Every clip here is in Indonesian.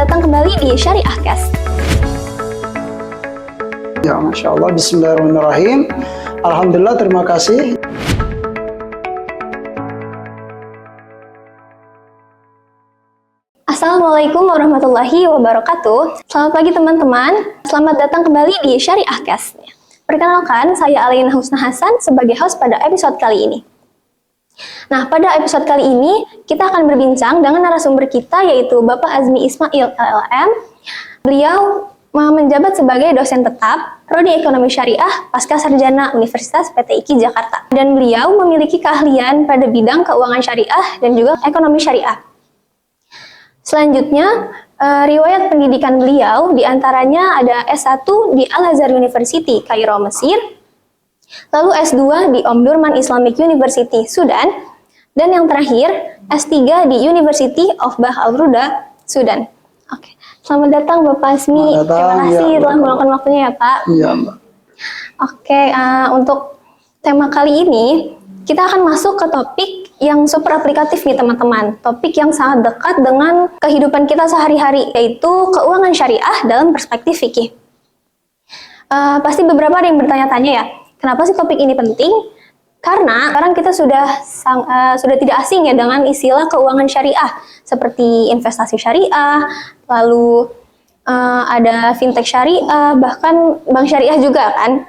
datang kembali di Syariah Cast. Ya, Masya Allah, bismillahirrahmanirrahim. Alhamdulillah, terima kasih. Assalamualaikum warahmatullahi wabarakatuh. Selamat pagi teman-teman. Selamat datang kembali di Syariah Cast. Perkenalkan, saya Alina Husna Hasan sebagai host pada episode kali ini. Nah, pada episode kali ini kita akan berbincang dengan narasumber kita yaitu Bapak Azmi Ismail LLM. Beliau menjabat sebagai dosen tetap Prodi Ekonomi Syariah Pasca Sarjana Universitas PTIQ Jakarta. Dan beliau memiliki keahlian pada bidang keuangan syariah dan juga ekonomi syariah. Selanjutnya, riwayat pendidikan beliau diantaranya ada S1 di Al-Azhar University, Kairo, Mesir, lalu S2 di Omdurman Islamic University, Sudan, dan yang terakhir S3 di University of Bah Al-Ruda, Sudan. Oke, selamat datang Bapak Azmi. Terima kasih telah meluangkan waktunya ya Pak. Iya, Mbak. Oke, untuk tema kali ini kita akan masuk ke topik yang super aplikatif nih teman-teman. Topik yang sangat dekat dengan kehidupan kita sehari-hari, yaitu keuangan syariah dalam perspektif fikih. Pasti beberapa ada yang bertanya-tanya ya, kenapa sih topik ini penting? Karena sekarang kita sudah tidak asing ya dengan istilah keuangan syariah, seperti investasi syariah, lalu ada fintech syariah, bahkan bank syariah juga kan.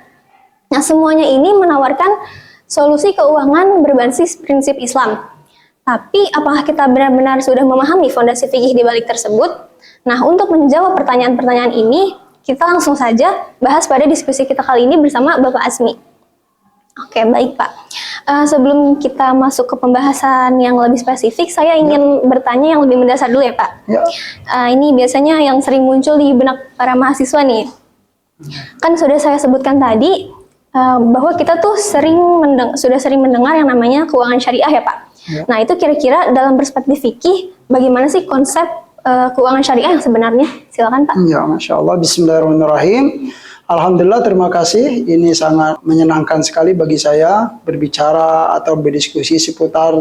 Nah, semuanya ini menawarkan solusi keuangan berbasis prinsip Islam. Tapi apakah kita benar-benar sudah memahami fondasi fikih di balik tersebut? Nah, untuk menjawab pertanyaan-pertanyaan ini, kita langsung saja bahas pada diskusi kita kali ini bersama Bapak Azmi. Oke, baik Pak. Sebelum kita masuk ke pembahasan yang lebih spesifik, saya ingin bertanya yang lebih mendasar dulu ya Pak. Ya. Ini biasanya yang sering muncul di benak para mahasiswa nih. Kan sudah saya sebutkan tadi, bahwa kita tuh sudah sering mendengar yang namanya keuangan syariah ya Pak. Ya. Nah, itu kira-kira dalam perspektif fikih, bagaimana sih konsep keuangan syariah yang sebenarnya? Silakan Pak. Ya, Masya Allah, bismillahirrahmanirrahim. Alhamdulillah, terima kasih. Ini sangat menyenangkan sekali bagi saya berbicara atau berdiskusi seputar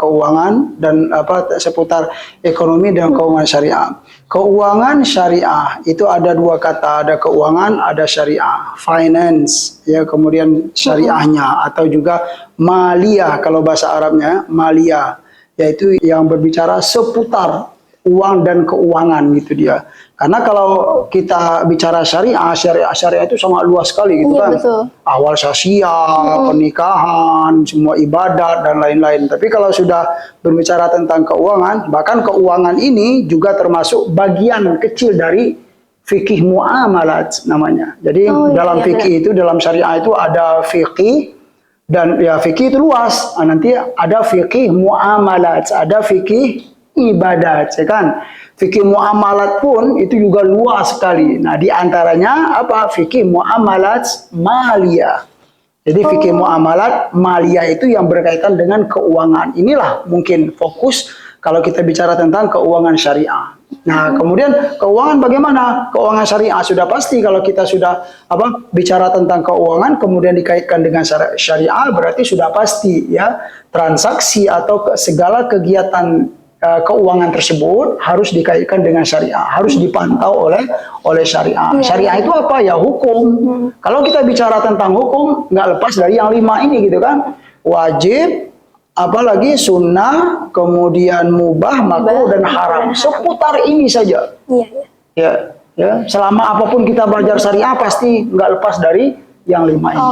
keuangan dan seputar ekonomi dan keuangan syariah. Keuangan syariah itu ada dua kata, ada keuangan, ada syariah, finance, ya, kemudian syariahnya atau juga maliyah kalau bahasa Arabnya, maliyah, yaitu yang berbicara seputar uang dan keuangan gitu dia. Karena kalau kita bicara syariah itu sangat luas sekali gitu kan. Betul. Awal sosial, pernikahan, semua ibadat dan lain-lain. Tapi kalau sudah berbicara tentang keuangan, bahkan keuangan ini juga termasuk bagian kecil dari fikih muamalat namanya. Jadi dalam fikih itu, dalam syariah itu ada fikih dan ya fikih itu luas. Nanti ada fikih muamalat, ada fikih ibadat, ya kan? Fikih muamalat pun itu juga luas sekali. Nah, di antaranya apa? Fikih muamalat maliyah. Jadi fikih muamalat maliyah itu yang berkaitan dengan keuangan. Inilah mungkin fokus kalau kita bicara tentang keuangan syariah. Nah, kemudian keuangan bagaimana? Keuangan syariah sudah pasti kalau kita sudah bicara tentang keuangan kemudian dikaitkan dengan syariah berarti sudah pasti ya transaksi atau segala kegiatan keuangan tersebut harus dikaitkan dengan syariah, harus dipantau oleh syariah. Syariah itu apa ya? Hukum. Kalau kita bicara tentang hukum, nggak lepas dari yang 5 ini gitu kan. Wajib, apalagi sunnah, kemudian mubah, makruh dan haram. Seputar ini saja. Ya. Selama apapun kita belajar syariah pasti nggak lepas dari yang 5 ini.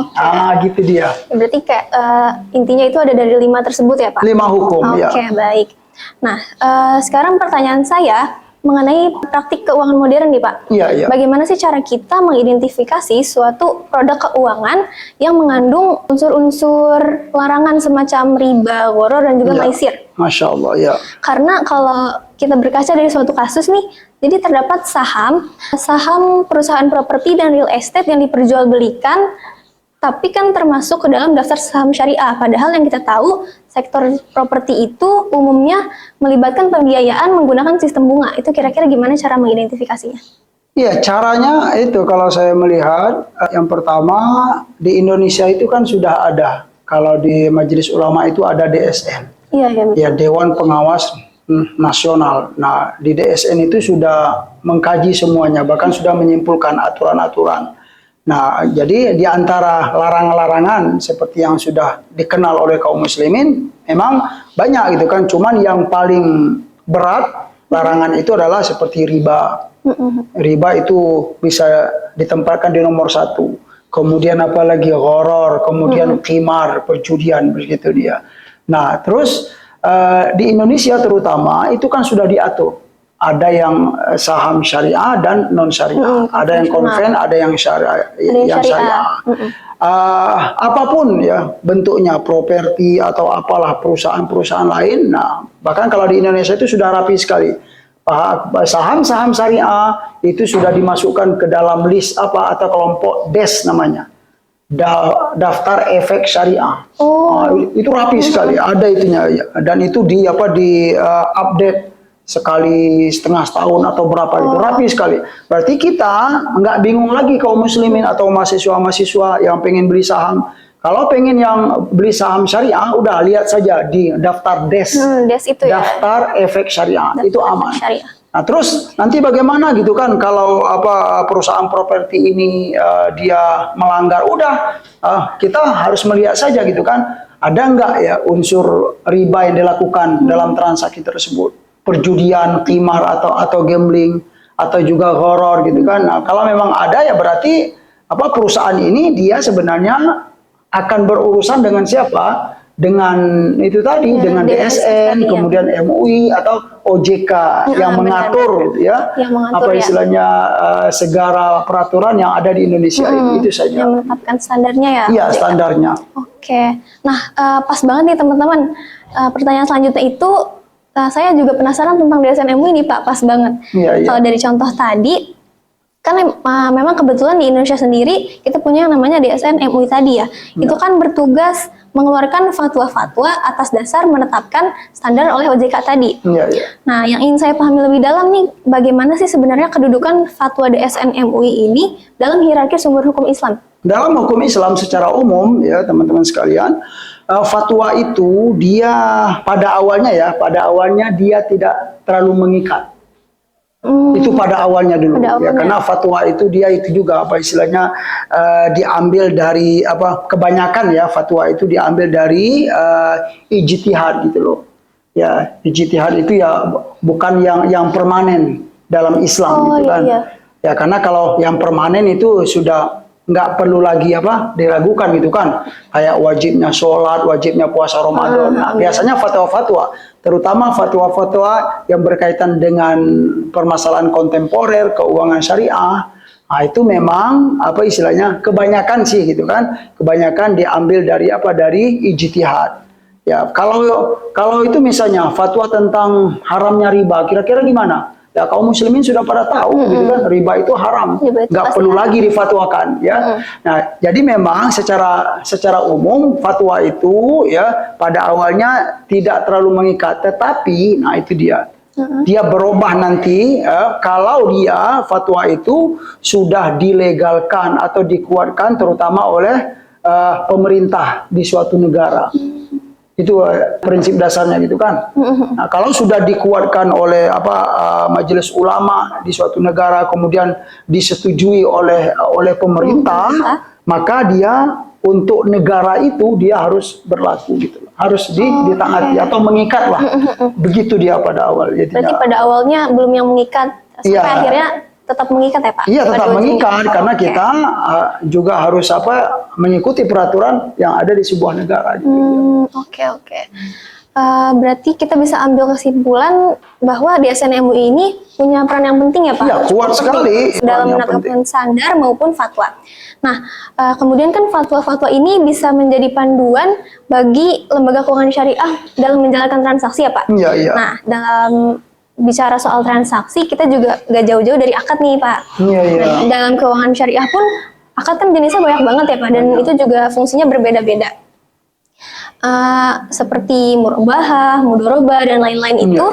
Gitu dia. Berarti kayak intinya itu ada dari 5 tersebut ya Pak? 5 hukum. Oke, baik. Nah, sekarang pertanyaan saya mengenai praktik keuangan modern nih Pak. Iya. Bagaimana sih cara kita mengidentifikasi suatu produk keuangan yang mengandung unsur-unsur larangan semacam riba, gharar, dan juga maisir? Masya Allah, ya. Karena kalau kita berkaca dari suatu kasus nih, jadi terdapat saham perusahaan properti dan real estate yang diperjualbelikan, tapi kan termasuk ke dalam daftar saham syariah. Padahal yang kita tahu, sektor properti itu umumnya melibatkan pembiayaan menggunakan sistem bunga. Itu kira-kira gimana cara mengidentifikasinya? Iya, caranya itu kalau saya melihat, yang pertama di Indonesia itu kan sudah ada. Kalau di Majelis Ulama itu ada DSN. Iya. Ya, Dewan Pengawas nasional. Nah, di DSN itu sudah mengkaji semuanya, bahkan sudah menyimpulkan aturan-aturan. Nah, jadi di antara larangan-larangan seperti yang sudah dikenal oleh kaum muslimin, memang banyak gitu kan. Cuman yang paling berat larangan itu adalah seperti riba. Riba itu bisa ditempatkan di nomor 1. Kemudian apalagi horor, kemudian qimar, perjudian, begitu dia. Nah, terus di Indonesia terutama itu kan sudah diatur. Ada yang saham syariah dan non syariah. Ada yang konven, ada yang syariah. Apapun ya bentuknya, properti atau apalah perusahaan-perusahaan lain. Nah, bahkan kalau di Indonesia itu sudah rapi sekali. Saham-saham syariah itu sudah dimasukkan ke dalam list apa atau kelompok DES namanya. Daftar efek syariah. Itu rapi sekali, ada itunya ya. Dan itu di update sekali setengah tahun atau berapa itu rapi sekali. Berarti kita nggak bingung lagi kaum muslimin atau mahasiswa-mahasiswa yang pengen beli saham. Kalau pengen yang beli saham syariah, udah lihat saja di daftar DES. DES itu daftar efek syariah, daftar itu aman. Syariah. Nah, terus nanti bagaimana gitu kan kalau perusahaan properti ini dia melanggar, udah kita harus melihat saja gitu kan, ada nggak ya unsur riba yang dilakukan dalam transaksi tersebut, perjudian, qimar atau gambling atau juga horor gitu kan. Nah, kalau memang ada ya berarti perusahaan ini dia sebenarnya akan berurusan dengan siapa? Dengan itu tadi, dengan DSN, kemudian MUI atau OJK yang mengatur ya, istilahnya segala peraturan yang ada di Indonesia itu saja. Yang menetapkan standarnya ya. Iya, standarnya. Oke. Nah, pas banget nih teman-teman. Pertanyaan selanjutnya itu saya juga penasaran tentang DSN MUI nih Pak, pas banget. Kalau dari contoh tadi kan memang kebetulan di Indonesia sendiri kita punya yang namanya DSN MUI tadi ya. Itu kan bertugas mengeluarkan fatwa-fatwa atas dasar menetapkan standar oleh OJK tadi. Nah, yang ingin saya pahami lebih dalam nih, bagaimana sih sebenarnya kedudukan fatwa DSN MUI ini dalam hierarki sumber hukum Islam? Dalam hukum Islam secara umum ya teman-teman sekalian, fatwa itu dia pada awalnya dia tidak terlalu mengikat. Itu pada awalnya dulu ya, karena fatwa itu dia itu juga istilahnya diambil dari kebanyakan ya fatwa itu diambil dari ijtihad gitu loh. Ya, ijtihad itu ya bukan yang permanen dalam Islam gitu kan. Ya, karena kalau yang permanen itu sudah nggak perlu lagi diragukan gitu kan, kayak wajibnya sholat, wajibnya puasa Ramadan. Nah, biasanya fatwa-fatwa, terutama fatwa-fatwa yang berkaitan dengan permasalahan kontemporer, keuangan syariah, nah itu memang istilahnya kebanyakan sih gitu kan, kebanyakan diambil dari ijtihad. Ya, kalau itu misalnya fatwa tentang haramnya riba, kira-kira gimana? Ya, kaum muslimin sudah pada tahu gitu kan, riba itu haram, nggak perlu lagi difatwakan ya. Nah, jadi memang secara umum fatwa itu ya pada awalnya tidak terlalu mengikat, tetapi nah itu dia berubah nanti kalau dia fatwa itu sudah dilegalkan atau dikuatkan terutama oleh pemerintah di suatu negara. Itu prinsip dasarnya gitu kan. Nah, kalau sudah dikuatkan oleh majelis ulama di suatu negara, kemudian disetujui oleh pemerintah, maka dia untuk negara itu dia harus berlaku gitu, harus ditaati atau mengikat lah. Begitu dia pada awal. Berarti pada awalnya belum yang mengikat, sampai akhirnya tetap mengikat ya Pak? Iya, tetap mengikat karena kita juga harus mengikuti peraturan yang ada di sebuah negara. Oke. Berarti kita bisa ambil kesimpulan bahwa DSN MUI ini punya peran yang penting ya Pak? Iya, kuat sekali dalam menetapkan standar maupun fatwa. Nah, kemudian kan fatwa-fatwa ini bisa menjadi panduan bagi lembaga keuangan syariah dalam menjalankan transaksi ya Pak? Iya. Nah, dalam bicara soal transaksi, kita juga gak jauh-jauh dari akad nih Pak. Dan dalam keuangan syariah pun, akad kan jenisnya banyak banget ya Pak, dan itu juga fungsinya berbeda-beda. Seperti murabahah, mudorobah, dan lain-lain itu,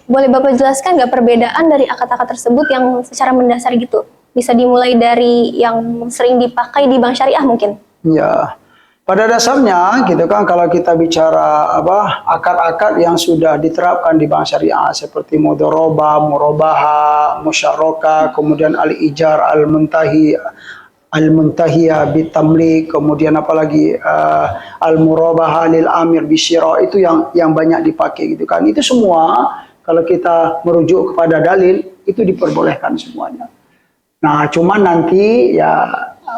boleh Bapak jelaskan gak perbedaan dari akad-akad tersebut yang secara mendasar gitu? Bisa dimulai dari yang sering dipakai di bank syariah mungkin? Ya, Pada dasarnya gitu kan, kalau kita bicara akad-akad yang sudah diterapkan di bank syariah seperti mudharabah, murabaha, musyarakah, kemudian al-ijar, al-muntahiyah bitamlik, kemudian apalagi al-murabaha lil amir bisyira, itu yang banyak dipakai gitu kan. Itu semua kalau kita merujuk kepada dalil itu diperbolehkan semuanya. Nah, cuman nanti ya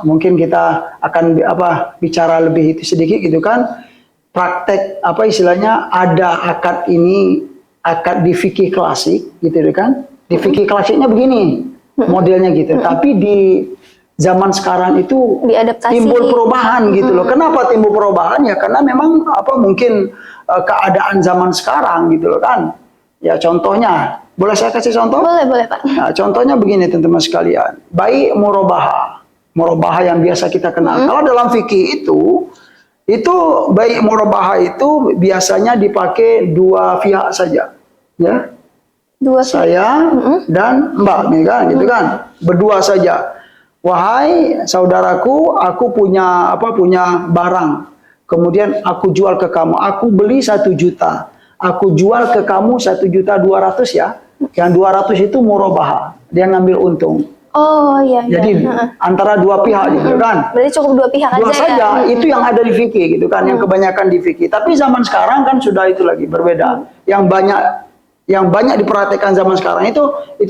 mungkin kita akan bicara lebih itu sedikit gitu kan. Praktek istilahnya, ada akad ini, akad di fikih klasik gitu kan. Di fikih klasiknya begini modelnya gitu. Tapi di zaman sekarang itu Diadaptasi. timbul perubahan gitu loh. Kenapa timbul perubahan? Ya karena memang mungkin keadaan zaman sekarang gitu loh kan. Ya contohnya, boleh saya kasih contoh? Boleh, boleh Pak. Nah, contohnya begini teman-teman sekalian. Baik murabaha. Murabaha yang biasa kita kenal. Kalau dalam fikih itu baik murabaha itu biasanya dipakai dua pihak saja. Ya. Dua Saya dan Mbak nih kan, gitu kan. Berdua saja. Wahai saudaraku, aku punya barang. Kemudian aku jual ke kamu. Aku beli 1 juta. Aku jual ke kamu 1.200.000 ya. Yang 200 itu murabaha. Dia ngambil untung. Oh iya. Jadi antara dua pihak gitu kan. Berarti cukup dua pihak Dua aja saja, ya. itu yang ada di fikih gitu kan, yang kebanyakan di fikih. Tapi zaman sekarang kan sudah itu lagi berbeda. Yang banyak diperhatikan zaman sekarang itu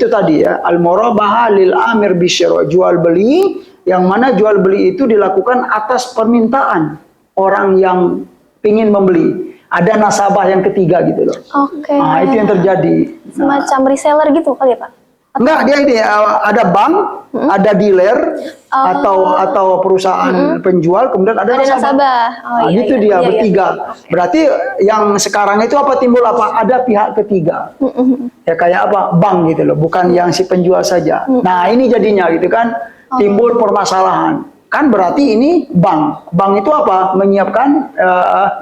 tadi ya, al-murabaha lil amir bisyara, jual beli, yang mana jual beli itu dilakukan atas permintaan orang yang ingin membeli. Ada nasabah yang ketiga gitu loh. Oke. Nah, itu yang terjadi. Semacam reseller gitu kali ya Pak? Enggak, dia ini ada bank, ada dealer atau perusahaan penjual, kemudian ada nasabah. Oh, iya, Itu dia iya, bertiga. Berarti yang sekarang itu timbul Ada pihak ketiga. Ya kayak bank gitu loh, bukan yang si penjual saja. Nah, ini jadinya gitu kan, timbul permasalahan. Kan berarti ini bank. Bank itu menyiapkan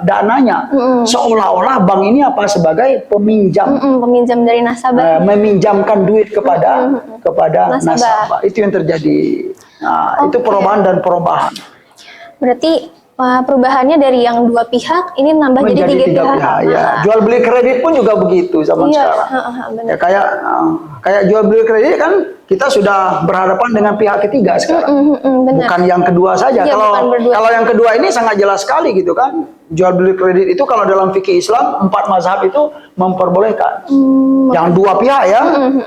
dananya. Seolah-olah bank ini sebagai peminjam. Peminjam dari nasabah. Meminjamkan duit kepada nasabah. Itu yang terjadi. Nah, itu perubahan dan perubahan. Berarti perubahannya dari yang dua pihak ini nambah jadi Menjadi tiga pihak. Ya. Jual beli kredit pun juga begitu zaman sekarang. Benar. Ya, kayak jual beli kredit kan kita sudah berhadapan dengan pihak ketiga sekarang. Benar. Bukan yang kedua saja. Iya, Kalau yang kedua ini sangat jelas sekali gitu kan. Jual beli kredit itu kalau dalam fikih Islam 4 mazhab itu memperbolehkan. Yang dua pihak ya.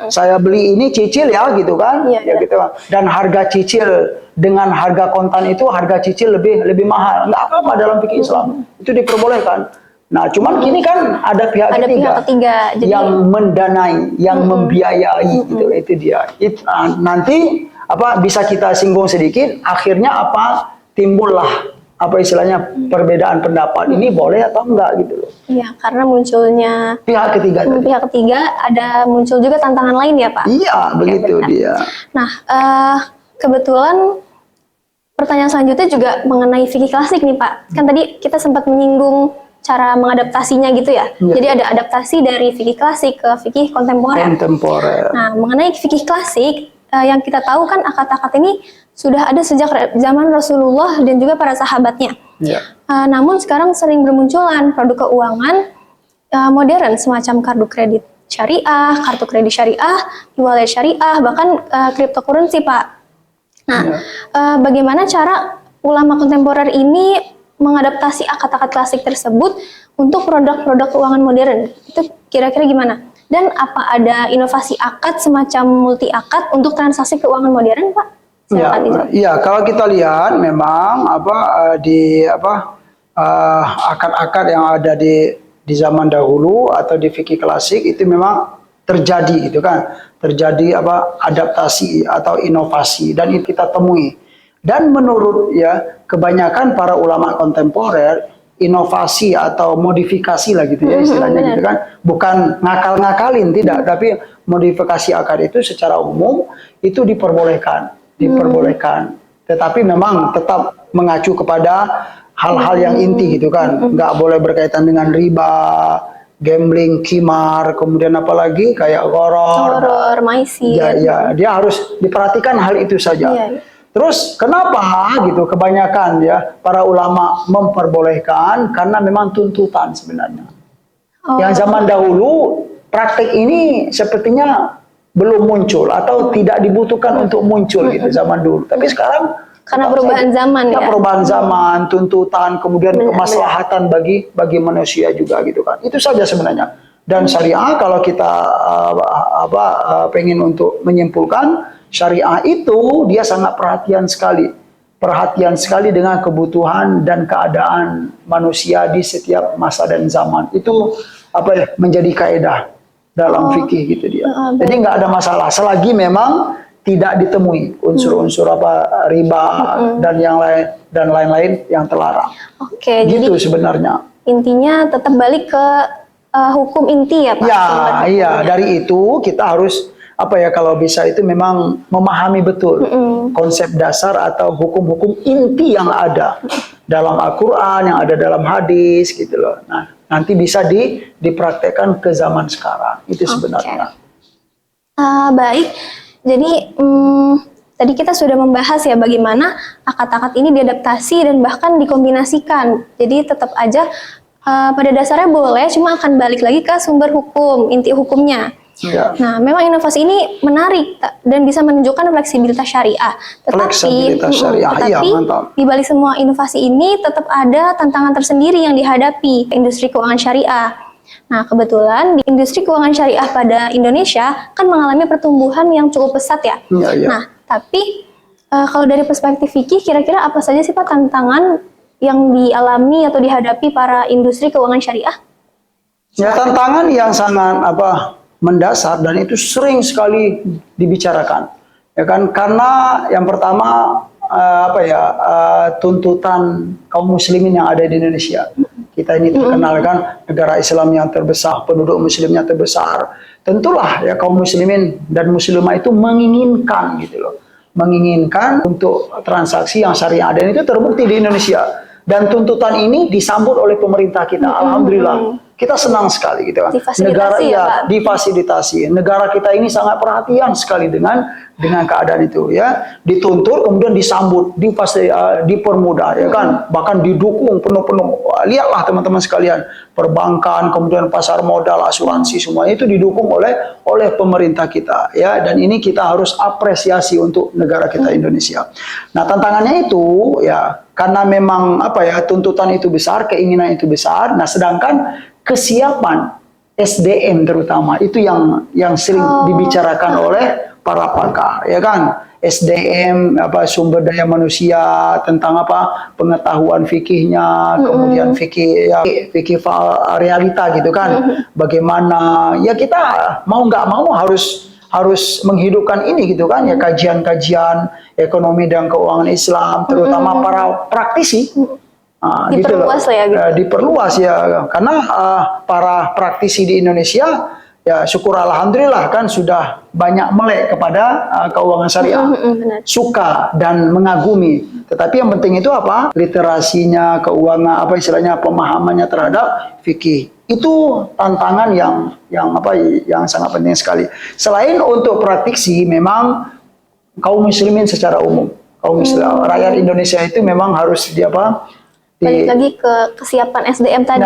Saya beli ini cicil ya gitu kan. Iya, Ya gitu. Dan harga cicil dengan harga kontan itu harga cicil lebih mahal. Enggak apa-apa dalam fikih Islam. Itu diperbolehkan. Nah, cuman kini kan ada pihak ketiga Jadi, yang mendanai, yang membiayai gitu. Itu dia. Nanti bisa kita singgung sedikit, akhirnya timbullah istilahnya perbedaan pendapat, ini boleh atau enggak gitu loh. Iya, karena munculnya Pihak ketiga tadi. pihak ketiga, ada muncul juga tantangan lain ya Pak? Iya, begitu dia. Nah, kebetulan pertanyaan selanjutnya juga mengenai fikih klasik nih Pak. Kan tadi kita sempat menyinggung cara mengadaptasinya gitu ya. Iya. Jadi ada adaptasi dari fikih klasik ke fikih kontemporer. Nah, mengenai fikih klasik, yang kita tahu kan akad-akad ini sudah ada sejak zaman Rasulullah dan juga para sahabatnya. Iya. Namun sekarang sering bermunculan produk keuangan modern semacam kartu kredit syariah, kartu kredit syariah, e-wallet syariah, bahkan cryptocurrency Pak. Nah, bagaimana cara ulama kontemporer ini mengadaptasi akad-akad klasik tersebut untuk produk-produk keuangan modern? Itu kira-kira gimana? Dan apa ada inovasi akad semacam multi akad untuk transaksi keuangan modern, Pak? Iya, kalau kita lihat memang akad-akad yang ada di zaman dahulu atau di fikih klasik itu memang terjadi gitu kan. Terjadi adaptasi atau inovasi, dan itu kita temui. Dan menurut kebanyakan para ulama kontemporer, inovasi atau modifikasi lah gitu ya istilahnya gitu kan, bukan ngakal-ngakalin, tidak, tapi modifikasi akad itu secara umum itu diperbolehkan, tetapi memang tetap mengacu kepada hal-hal yang inti gitu kan, nggak boleh berkaitan dengan riba, gambling, kimar, kemudian apalagi kayak goror, maisir. Ya, dia harus diperhatikan hal itu saja. Iya. Terus kenapa gitu kebanyakan ya para ulama memperbolehkan karena memang tuntutan sebenarnya. Oh. Yang zaman dahulu praktek ini sepertinya belum muncul atau tidak dibutuhkan untuk muncul gitu zaman dulu. Tapi sekarang Karena perubahan zaman ya. Perubahan zaman, tuntutan, kemudian kemaslahatan bagi manusia juga gitu kan. Itu saja sebenarnya. Dan syariah kalau kita pengen untuk menyimpulkan, syariah itu dia sangat perhatian sekali dengan kebutuhan dan keadaan manusia di setiap masa dan zaman. Itu menjadi kaidah dalam fikih gitu dia. Jadi nggak ada masalah selagi memang tidak ditemui unsur-unsur riba dan yang lain-lain yang terlarang. Oke, gitu jadi sebenarnya. Intinya tetap balik ke hukum inti ya Pak. Iya, dari itu kita harus kalau bisa itu memang memahami betul konsep dasar atau hukum-hukum inti yang ada dalam Al-Qur'an, yang ada dalam hadis gitu loh. Nah, nanti bisa dipraktekkan ke zaman sekarang. Itu sebenarnya. Baik. Jadi tadi kita sudah membahas ya bagaimana akad-akad ini diadaptasi dan bahkan dikombinasikan. Jadi tetap aja pada dasarnya boleh, cuma akan balik lagi ke sumber hukum, inti hukumnya. Ya. Nah, memang inovasi ini menarik dan bisa menunjukkan fleksibilitas syariah. Tetapi mantap. Di balik semua inovasi ini tetap ada tantangan tersendiri yang dihadapi industri keuangan syariah. Nah, kebetulan di industri keuangan syariah pada Indonesia kan mengalami pertumbuhan yang cukup pesat ya. Nah, tapi kalau dari perspektif fikih, kira-kira apa saja sih Pak tantangan yang dialami atau dihadapi para industri keuangan syariah? Ya, tantangan yang sangat mendasar dan itu sering sekali dibicarakan. Ya kan, karena yang pertama tuntutan kaum muslimin yang ada di Indonesia. Kita ini terkenal kan negara Islam yang terbesar, penduduk muslimnya terbesar. Tentulah ya kaum muslimin dan muslimah itu menginginkan gitu loh. Menginginkan untuk transaksi yang syariah, dan itu terbukti di Indonesia. Dan tuntutan ini disambut oleh pemerintah kita. Alhamdulillah. Kita senang sekali gitu kan. Difasilitasi. Negara kita ini sangat perhatian sekali dengan keadaan itu ya. Dituntut kemudian disambut, dipermudah ya kan. Bahkan didukung penuh-penuh. Lihatlah teman-teman sekalian, perbankan, kemudian pasar modal, asuransi, semuanya itu didukung oleh pemerintah kita ya. Dan ini kita harus apresiasi untuk negara kita Indonesia. Nah, tantangannya itu ya karena memang tuntutan itu besar, keinginan itu besar. Nah, sedangkan kesiapan SDM terutama itu yang sering dibicarakan oleh para pakar ya kan. SDM sumber daya manusia, tentang pengetahuan fikihnya, kemudian fikih realita gitu kan. Bagaimana ya kita mau nggak mau harus menghidupkan ini gitu kan ya, kajian-kajian ekonomi dan keuangan Islam, terutama para praktisi. Diperluas gitu loh. Diperluas ya, karena para praktisi di Indonesia ya syukur alhamdulillah kan sudah banyak melek kepada keuangan syariah, suka dan mengagumi. Tetapi yang penting itu literasinya keuangan, istilahnya pemahamannya terhadap fikih. Itu tantangan yang sangat penting sekali. Selain untuk praktisi, memang kaum muslimin secara umum, rakyat Indonesia itu memang harus balik lagi ke kesiapan SDM tadi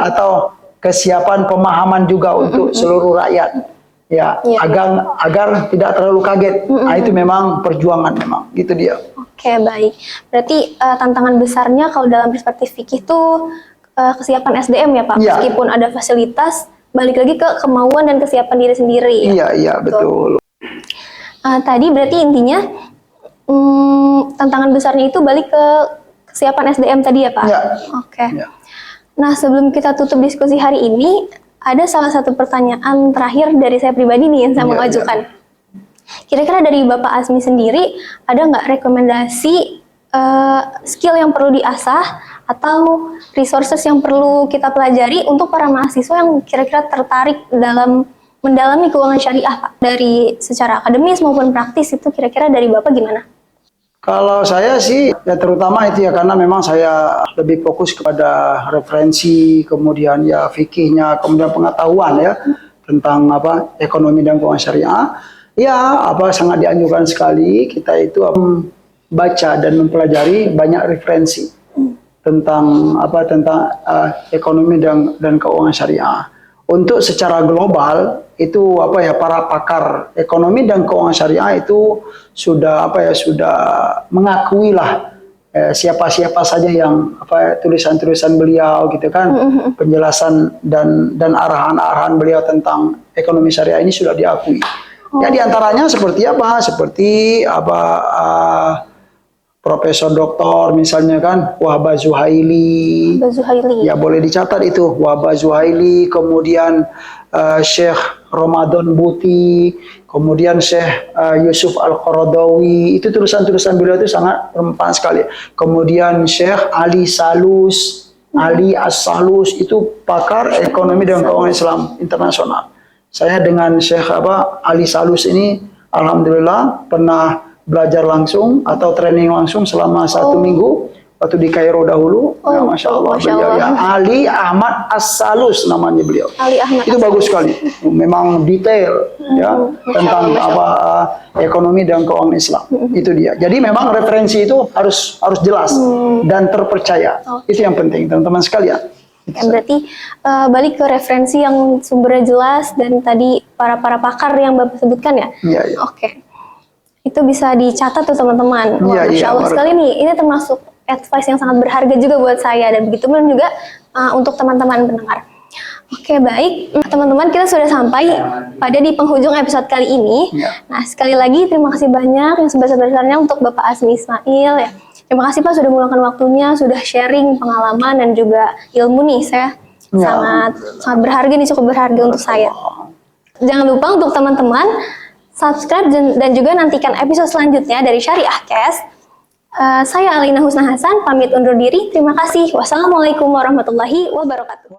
atau kesiapan pemahaman juga untuk seluruh rakyat agar tidak terlalu kaget. Nah, itu memang perjuangan memang gitu dia. Oke, baik. Berarti tantangan besarnya kalau dalam perspektif fikih itu kesiapan SDM ya Pak. Meskipun ada fasilitas, balik lagi ke kemauan dan kesiapan diri sendiri. Iya, betul. Tadi berarti intinya tantangan besarnya itu balik ke kesiapan SDM tadi ya Pak? Iya. Oke. Ya. Nah, sebelum kita tutup diskusi hari ini, ada salah satu pertanyaan terakhir dari saya pribadi nih yang saya mau ajukan. Kira-kira dari Bapak Azmi sendiri, ada nggak rekomendasi skill yang perlu diasah atau resources yang perlu kita pelajari untuk para mahasiswa yang kira-kira tertarik dalam mendalami keuangan syariah Pak? Dari secara akademis maupun praktis itu kira-kira dari Bapak gimana? Kalau saya sih ya terutama itu ya karena memang saya lebih fokus kepada referensi, kemudian ya fikihnya, kemudian pengetahuan ya tentang ekonomi dan keuangan syariah. Ya, sangat dianjurkan sekali kita itu baca dan mempelajari banyak referensi tentang ekonomi dan keuangan syariah. Untuk secara global itu para pakar ekonomi dan keuangan syariah itu sudah sudah mengakui lah siapa-siapa saja yang tulisan-tulisan beliau gitu kan, penjelasan dan arahan-arahan beliau tentang ekonomi syariah ini sudah diakui. Ya diantaranya seperti Profesor Doktor misalnya kan Wahbah Zuhaili. Ya boleh dicatat itu Wahbah Zuhaili, kemudian Syekh Ramadan Buti, kemudian Syekh Yusuf Al-Qaradawi. Itu tulisan-tulisan beliau itu sangat bermanfaat sekali. Kemudian Syekh Ali Salus, Ali As-Salus itu pakar ekonomi dan keuangan Islam internasional. Saya dengan Syekh Ali Salus ini alhamdulillah pernah belajar langsung atau training langsung selama 1 minggu waktu di Kairo dahulu. Ya, Masya Allah, beliau ya Ali Ahmad As-Salus namanya beliau. Ali Ahmad itu bagus sekali. Memang detail ya tentang ekonomi dan keuangan Islam. Itu dia. Jadi memang referensi itu harus jelas dan terpercaya. Itu yang penting teman-teman sekalian. Berarti balik ke referensi yang sumbernya jelas dan tadi para pakar yang Bapak sebutkan ya. Iya. Oke. Itu bisa dicatat tuh teman-teman. Wah, Masya Allah sekali nih. Ini termasuk advice yang sangat berharga juga buat saya dan begitu pun juga untuk teman-teman pendengar. Oke, baik. Teman-teman, kita sudah sampai pada di penghujung episode kali ini. Nah, sekali lagi terima kasih banyak yang sebesar-besarnya untuk Bapak Azmi Ismail ya. Terima kasih Pak sudah meluangkan waktunya, sudah sharing pengalaman dan juga ilmu nih. Saya sangat berharga nih, cukup berharga untuk saya. Jangan lupa untuk teman-teman subscribe dan juga nantikan episode selanjutnya dari Syariah Cast. Saya Alina Husna Hasan, pamit undur diri. Terima kasih. Wassalamualaikum warahmatullahi wabarakatuh.